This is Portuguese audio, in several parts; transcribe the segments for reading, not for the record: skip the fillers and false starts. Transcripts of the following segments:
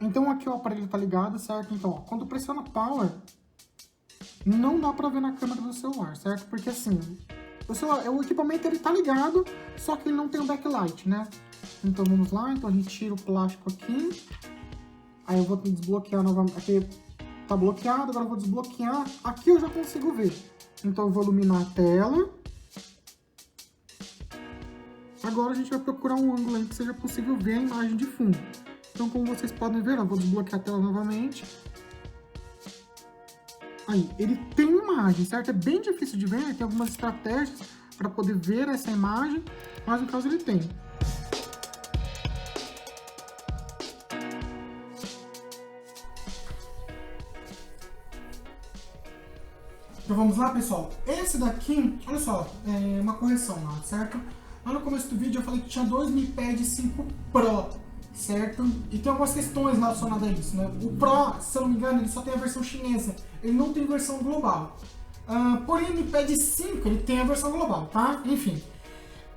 Então aqui o aparelho tá ligado, certo? Então, ó, quando pressiona Power, não dá pra ver na câmera do celular, certo? Porque assim, o equipamento ele tá ligado, só que ele não tem o backlight, né? Então vamos lá, então a gente tira o plástico aqui. Aí eu vou desbloquear novamente, aqui tá bloqueado, agora eu vou desbloquear. Aqui eu já consigo ver. Então eu vou iluminar a tela. Agora a gente vai procurar um ângulo em que seja possível ver a imagem de fundo. Então como vocês podem ver, eu vou desbloquear a tela novamente. Aí, ele tem imagem, certo? É bem difícil de ver, né? Tem algumas estratégias para poder ver essa imagem, mas no caso ele tem. Então vamos lá, pessoal. Esse daqui, olha só, é uma correção lá, certo? Lá no começo do vídeo eu falei que tinha dois Mi Pad 5 Pro, certo? E tem algumas questões relacionadas a isso, né? O Pro, se eu não me engano, ele só tem a versão chinesa, ele não tem versão global. Porém, o Mi Pad 5, ele tem a versão global, tá? Enfim.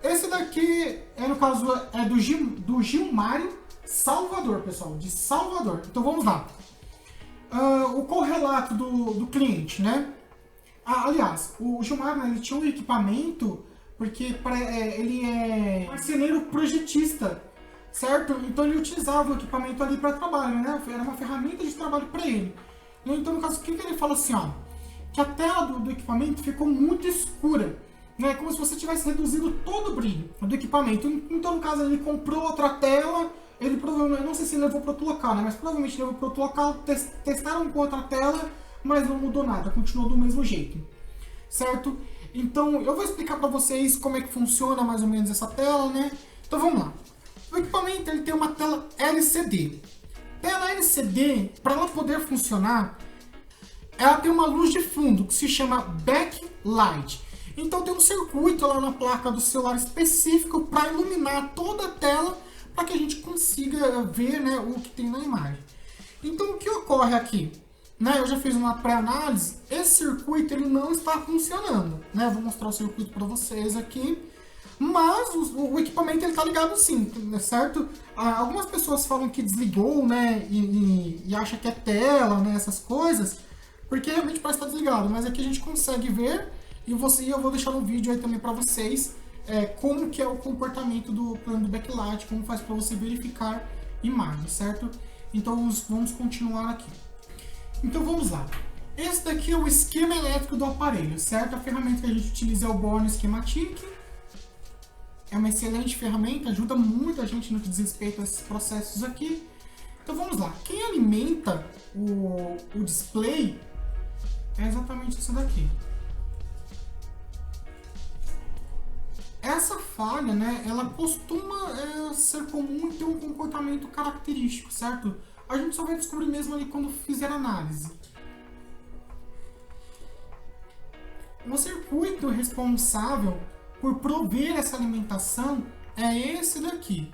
Esse daqui, no caso, é do Gilmário Salvador, pessoal, de Salvador. Então vamos lá. O correlato do cliente, né? Aliás, o Gilmar, né, ele tinha um equipamento, porque ele é marceneiro projetista, certo? Então ele utilizava o equipamento ali para trabalho, né? Era uma ferramenta de trabalho para ele. Então, no caso, o que ele fala assim, ó? Que a tela do equipamento ficou muito escura, né? Como se você tivesse reduzido todo o brilho do equipamento. Então, no caso, ele comprou outra tela, ele provavelmente, não sei se ele levou para outro local, né? Mas provavelmente levou para outro local, testaram com outra tela, mas não mudou nada, continuou do mesmo jeito, certo? Então eu vou explicar para vocês como é que funciona mais ou menos essa tela, né? Então vamos lá. O equipamento ele tem uma tela LCD. Tela LCD, para ela poder funcionar, ela tem uma luz de fundo que se chama backlight. Então tem um circuito lá na placa do celular específico para iluminar toda a tela, para que a gente consiga ver, né, o que tem na imagem. Então o que ocorre aqui? Né, eu já fiz uma pré-análise, esse circuito ele não está funcionando, né? Eu vou mostrar o circuito para vocês aqui, mas o equipamento ele está ligado sim, certo? Algumas pessoas falam que desligou, né, e acha que é tela, né, essas coisas, porque realmente parece estar desligado, mas aqui a gente consegue ver e eu vou deixar no vídeo aí também para vocês como que é o comportamento do plano do backlight, como faz para você verificar imagens, certo? Então vamos continuar aqui. Então vamos lá. Esse daqui é o esquema elétrico do aparelho, certo? A ferramenta que a gente utiliza é o Born Schematic. É uma excelente ferramenta, ajuda muito a gente no que diz respeito a esses processos aqui. Então vamos lá. Quem alimenta o display é exatamente isso daqui. Essa falha, né, ela costuma ser comum e ter um comportamento característico, certo? A gente só vai descobrir mesmo ali quando fizer análise. O circuito responsável por prover essa alimentação é esse daqui.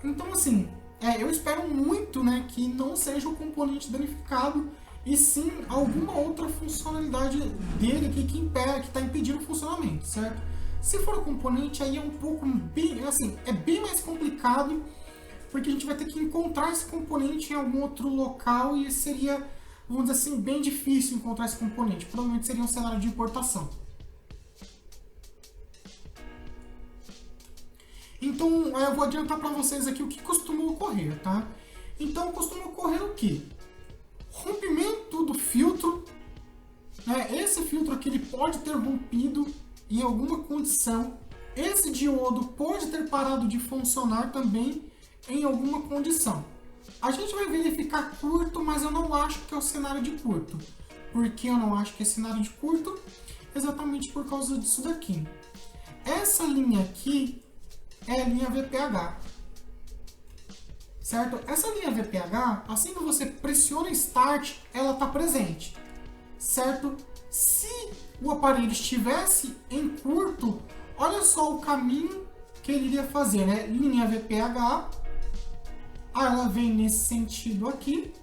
Então, assim, eu espero muito, né, que não seja o componente danificado e sim alguma outra funcionalidade dele aqui que está impedindo o funcionamento, certo? Se for o componente, aí é um pouco bem, assim, é bem mais complicado, porque a gente vai ter que encontrar esse componente em algum outro local e seria, vamos dizer assim, bem difícil encontrar esse componente. Provavelmente seria um cenário de importação. Então, eu vou adiantar para vocês aqui o que costuma ocorrer, tá? Então, costuma ocorrer o quê? Rompimento do filtro, né? Esse filtro aqui ele pode ter rompido em alguma condição. Esse diodo pode ter parado de funcionar também em alguma condição. A gente vai verificar curto, mas eu não acho que é o cenário de curto. Por que eu não acho que é cenário de curto? Exatamente por causa disso daqui. Essa linha aqui é a linha VPH. Certo? Essa linha VPH, assim que você pressiona Start, ela está presente. Certo? Se o aparelho estivesse em curto, olha só o caminho que ele iria fazer, né? Linha VPH, aí ela vem nesse sentido aqui,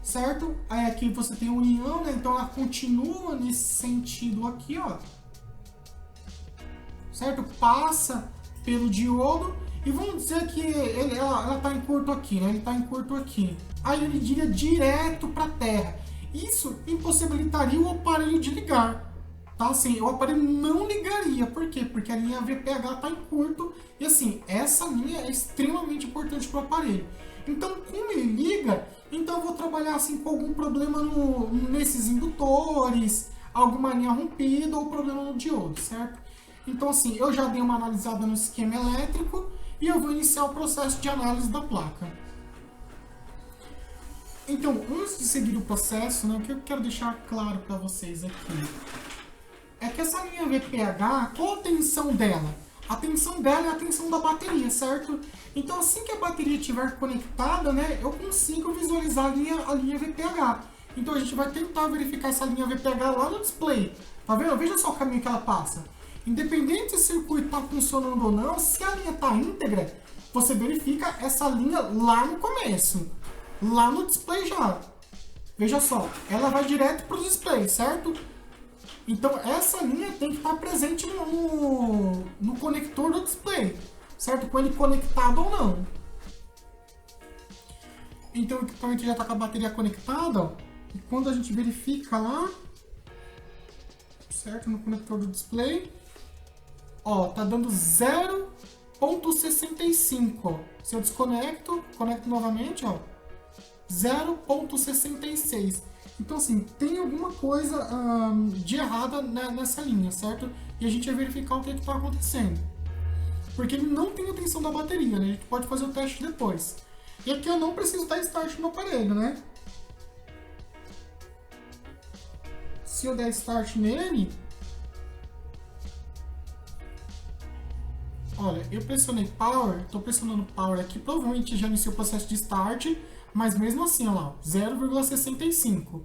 certo? Aí aqui você tem união, né? Então ela continua nesse sentido aqui, ó. Certo? Passa pelo diodo E vamos dizer que ela tá em curto aqui, né? Ele tá em curto aqui. Aí ele iria direto para a Terra. Isso impossibilitaria o aparelho de ligar. Tá? Assim, o aparelho não ligaria. Por quê? Porque a linha VPH está em curto. E assim, essa linha é extremamente importante para o aparelho. Então, como ele liga, então eu vou trabalhar assim com algum problema nesses indutores, alguma linha rompida ou problema no diodo, certo? Então, assim, eu já dei uma analisada no esquema elétrico e eu vou iniciar o processo de análise da placa. Então, antes de seguir o processo, né, o que eu quero deixar claro para vocês aqui é que essa linha VPH, qual a tensão dela? A tensão dela é a tensão da bateria, certo? Então, assim que a bateria estiver conectada, né, eu consigo visualizar a linha VPH. Então, a gente vai tentar verificar essa linha VPH lá no display. Tá vendo? Veja só o caminho que ela passa. Independente se o circuito está funcionando ou não, se a linha está íntegra, você verifica essa linha lá no começo. Lá no display já. Veja só, ela vai direto para o display, certo? Então essa linha tem que estar presente no conector do display, certo? Com ele conectado ou não. Então o equipamento já está com a bateria conectada, ó, e quando a gente verifica lá, certo? No conector do display, ó, tá dando 0,65. Se eu desconecto, conecto novamente, ó, 0,66. Então, assim, tem alguma coisa de errada nessa linha, certo? E a gente vai verificar o que está acontecendo. Porque ele não tem a tensão da bateria, né? A gente pode fazer o teste depois. E aqui eu não preciso dar start no aparelho, né? Se eu der start nele... Olha, eu pressionei Power, estou pressionando Power aqui, provavelmente já iniciou o processo de start, mas mesmo assim, olha lá, 0,65.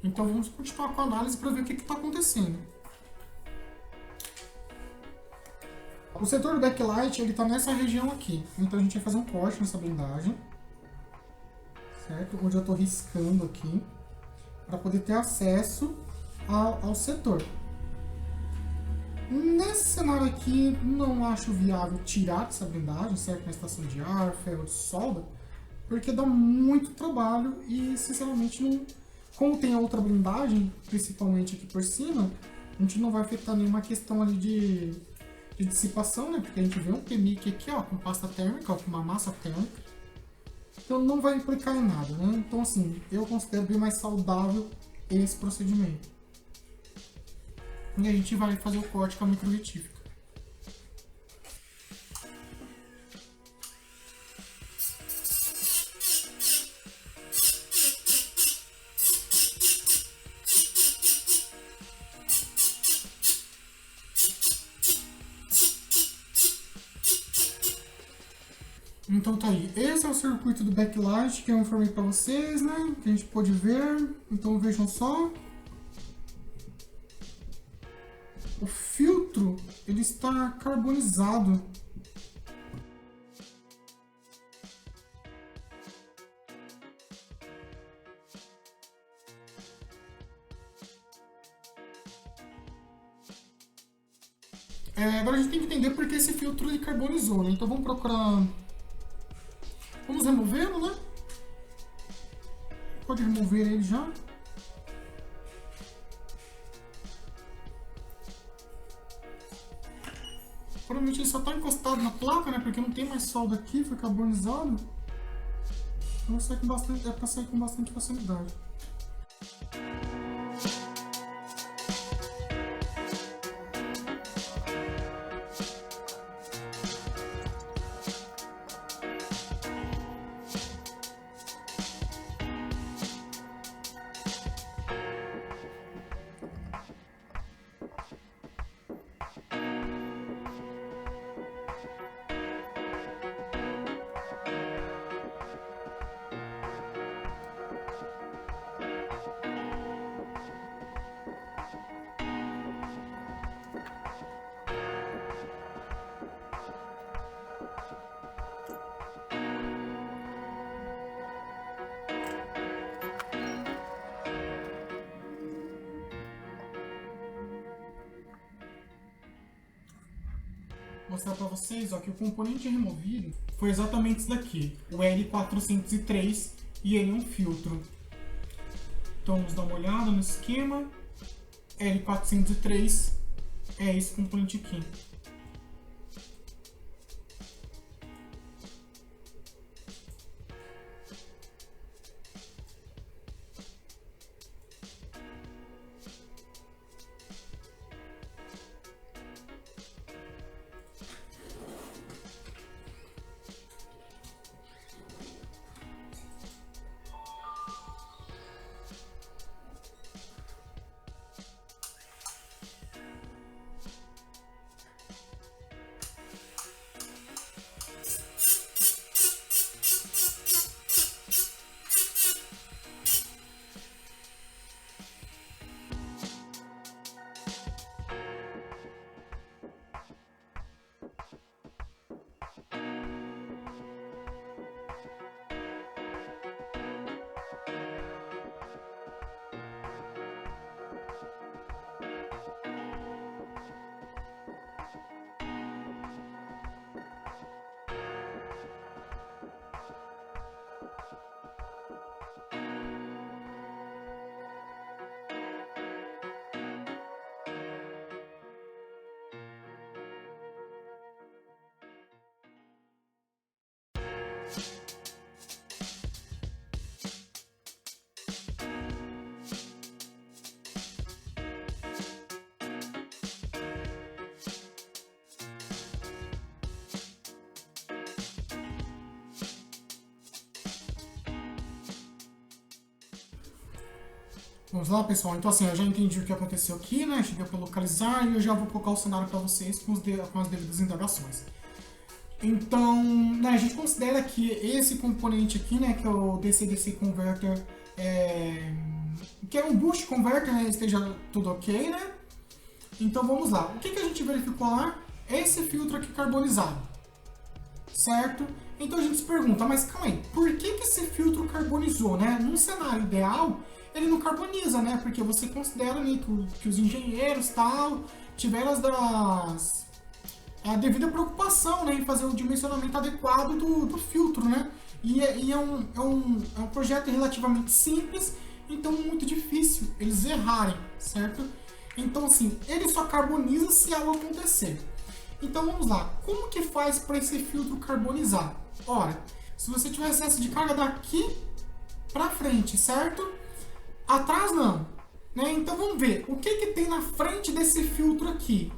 Então vamos continuar com a análise para ver o que está acontecendo. O setor do backlight ele está nessa região aqui, então a gente vai fazer um corte nessa blindagem, certo? Onde eu estou riscando aqui, para poder ter acesso ao setor. Nesse cenário aqui, não acho viável tirar essa blindagem, certo? Na estação de ar, ferro de solda, porque dá muito trabalho e, sinceramente, não... Como tem a outra blindagem, principalmente aqui por cima, a gente não vai afetar nenhuma questão ali de dissipação, né? Porque a gente vê um PMIC aqui, ó, com pasta térmica, ó, com uma massa térmica. Então não vai implicar em nada, né? Então, assim, eu considero bem mais saudável esse procedimento. E a gente vai fazer o corte com a microretífica. Então tá aí, esse é o circuito do backlight que eu informei para vocês, né? Que a gente pode ver. Então vejam só. O filtro, ele está carbonizado. Agora a gente tem que entender porque esse filtro ele carbonizou, né? Então vamos procurar... Vamos removê-lo, né? Pode remover ele já. Provavelmente ele só está encostado na placa, né? Porque não tem mais solda aqui, foi carbonizado. Então sai com bastante, é para sair com bastante facilidade. mostrar para vocês, ó, que o componente removido foi exatamente isso daqui, o L403, e ele é um filtro. Então vamos dar uma olhada no esquema. L403 é esse componente aqui. Vamos lá, pessoal? Então, assim, eu já entendi o que aconteceu aqui, né? Cheguei para localizar e eu já vou colocar o cenário para vocês com as devidas indagações. Então, né, a gente considera que esse componente aqui, né, que é o DC-DC Converter, que é um Boost Converter, né, esteja tudo ok, né? Então, vamos lá. O que a gente verificou lá? Esse filtro aqui carbonizado, certo? Então, a gente se pergunta, mas calma aí, por que esse filtro carbonizou, né? Num cenário ideal, ele não carboniza, né? Porque você considera, né, que os engenheiros tal tiveram a devida preocupação, né, em fazer o dimensionamento adequado do filtro, né? E é um projeto relativamente simples, então muito difícil eles errarem, certo? Então, assim, ele só carboniza se algo acontecer. Então vamos lá, como que faz para esse filtro carbonizar? Ora, se você tiver excesso de carga daqui para frente, certo? Atrás não, né? Então vamos ver, o que tem na frente desse filtro aqui?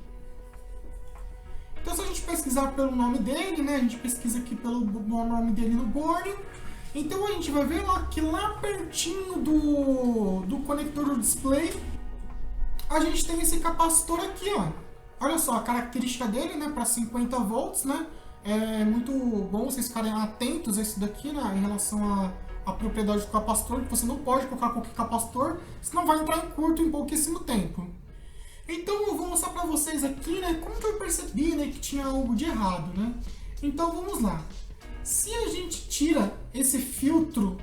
Então se a gente pesquisar pelo nome dele, né? A gente pesquisa aqui pelo nome dele no board. Então a gente vai ver lá que lá pertinho do conector do display, a gente tem esse capacitor aqui, ó. Olha só a característica dele, né? Para 50 volts, né? É muito bom vocês ficarem atentos a isso daqui, né? Em relação a propriedade do capacitor, que você não pode colocar qualquer capacitor, senão vai entrar em curto em pouquíssimo tempo. Então eu vou mostrar para vocês aqui, né, como que eu percebi, né, que tinha algo de errado, né? Então vamos lá. Se a gente tira esse filtro,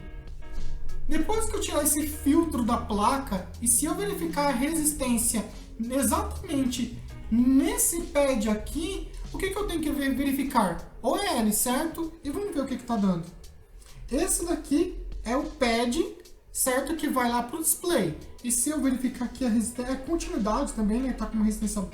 depois que eu tirar esse filtro da placa, e se eu verificar a resistência exatamente nesse pad aqui, o que eu tenho que verificar? OL, certo? E vamos ver o que está dando. Esse daqui é o pad, certo, que vai lá para o display. E se eu verificar aqui a resistência, a continuidade também, né, tá com uma resistência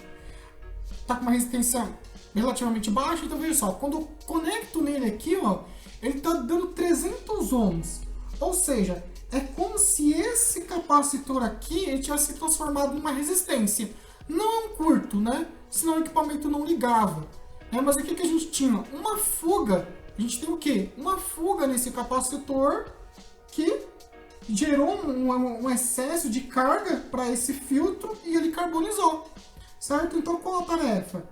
relativamente baixa. Então veja só, quando eu conecto nele aqui, ó, ele tá dando 300 ohms. Ou seja, é como se esse capacitor aqui ele tivesse se transformado em uma resistência. Não é um curto, né? Senão o equipamento não ligava. Mas aqui que a gente tinha uma fuga. A gente tem o quê? Uma fuga nesse capacitor que gerou um excesso de carga para esse filtro e ele carbonizou, certo? Então qual a tarefa?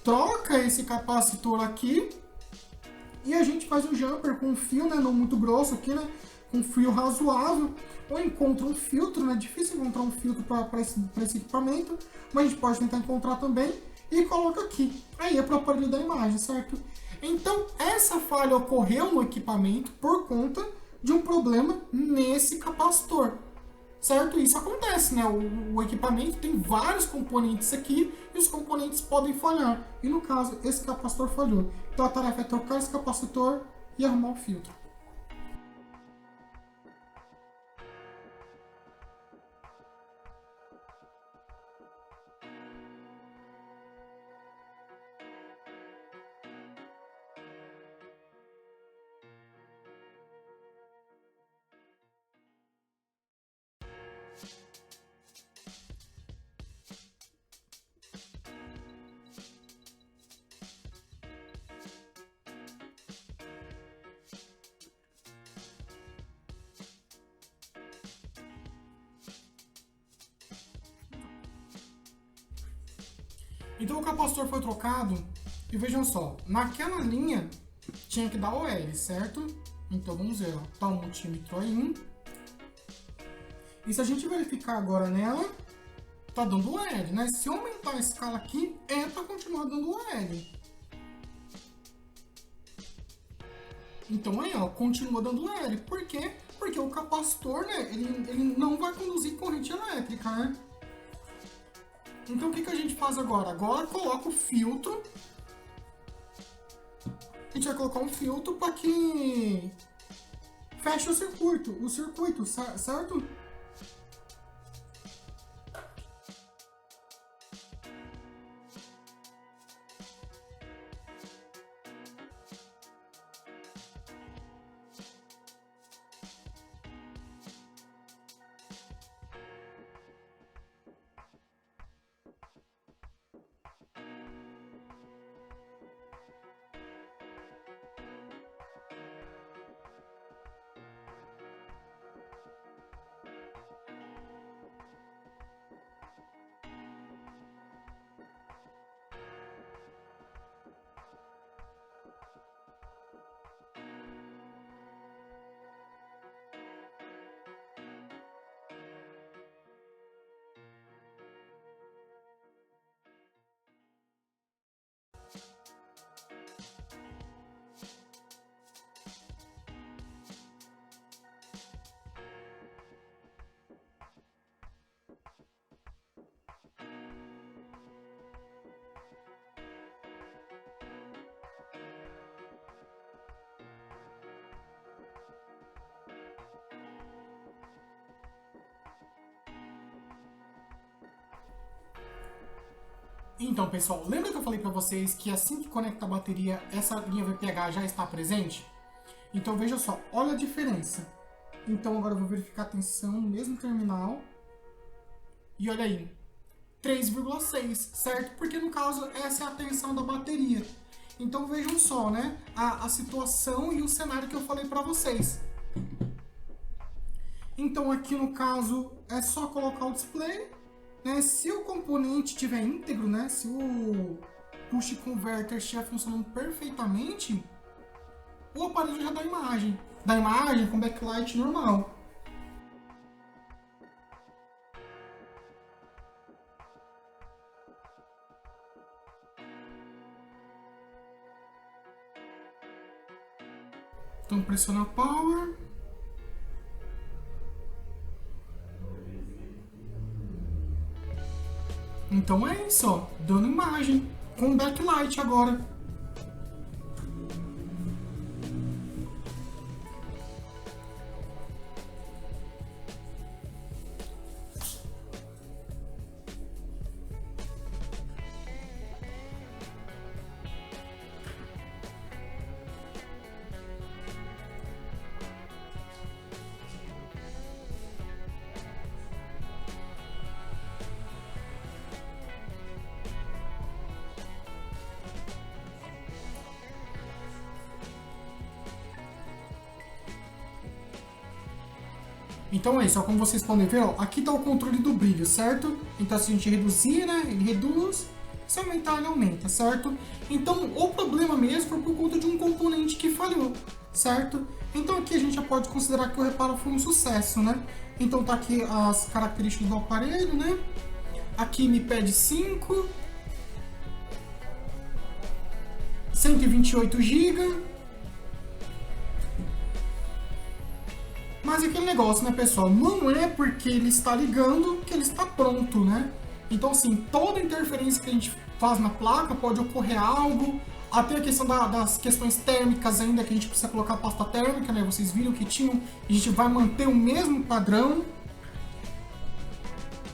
Troca esse capacitor aqui e a gente faz um jumper com um fio, né, não muito grosso aqui, né, com um fio razoável, ou encontra um filtro, né, difícil encontrar um filtro para esse equipamento, mas a gente pode tentar encontrar também e coloca aqui. Aí é para o aparelho da imagem, certo? Então, essa falha ocorreu no equipamento por conta de um problema nesse capacitor, certo? Isso acontece, né? O equipamento tem vários componentes aqui e os componentes podem falhar. E no caso, esse capacitor falhou. Então a tarefa é trocar esse capacitor e arrumar o filtro. Então o capacitor foi trocado e vejam só, naquela linha tinha que dar OL, certo? Então vamos ver, ó, tá o multímetro aí. E se a gente verificar agora nela, tá dando OL, né? Se eu aumentar a escala aqui, é para continuar dando OL. Então aí, ó, continua dando OL. Por quê? Porque o capacitor, né, ele não vai conduzir corrente elétrica, né? Então o que a gente faz agora? Agora coloca o filtro. A gente vai colocar um filtro para que feche o circuito, certo? Então, pessoal, lembra que eu falei para vocês que assim que conecta a bateria, essa linha VPH já está presente? Então, veja só, olha a diferença. Então, agora eu vou verificar a tensão no mesmo terminal. E olha aí, 3,6, certo? Porque, no caso, essa é a tensão da bateria. Então, vejam só, né? A situação e o cenário que eu falei para vocês. Então, aqui no caso, é só colocar o display. Né? Se o componente estiver íntegro, né? Se o push converter estiver funcionando perfeitamente, o aparelho já dá imagem. Dá imagem com backlight normal. Então pressiona power. Então é isso, ó, dando imagem com backlight agora. Então é isso, ó, como vocês podem ver, ó, aqui está o controle do brilho, certo? Então se a gente reduzir, né, ele reduz, se aumentar, ele aumenta, certo? Então o problema mesmo foi por conta de um componente que falhou, certo? Então aqui a gente já pode considerar que o reparo foi um sucesso, né? Então tá aqui as características do aparelho, né? Aqui me pede 5, 128 GB. Mas é aquele negócio, né, pessoal? Não é porque ele está ligando que ele está pronto, né? Então, assim, toda interferência que a gente faz na placa pode ocorrer algo. Até a questão das questões térmicas ainda, que a gente precisa colocar pasta térmica, né? Vocês viram que tinham, a gente vai manter o mesmo padrão.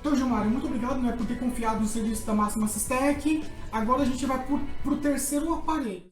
Então, Gilmário, muito obrigado, né, por ter confiado no serviço da Máxima Sistec. Agora a gente vai pro terceiro aparelho.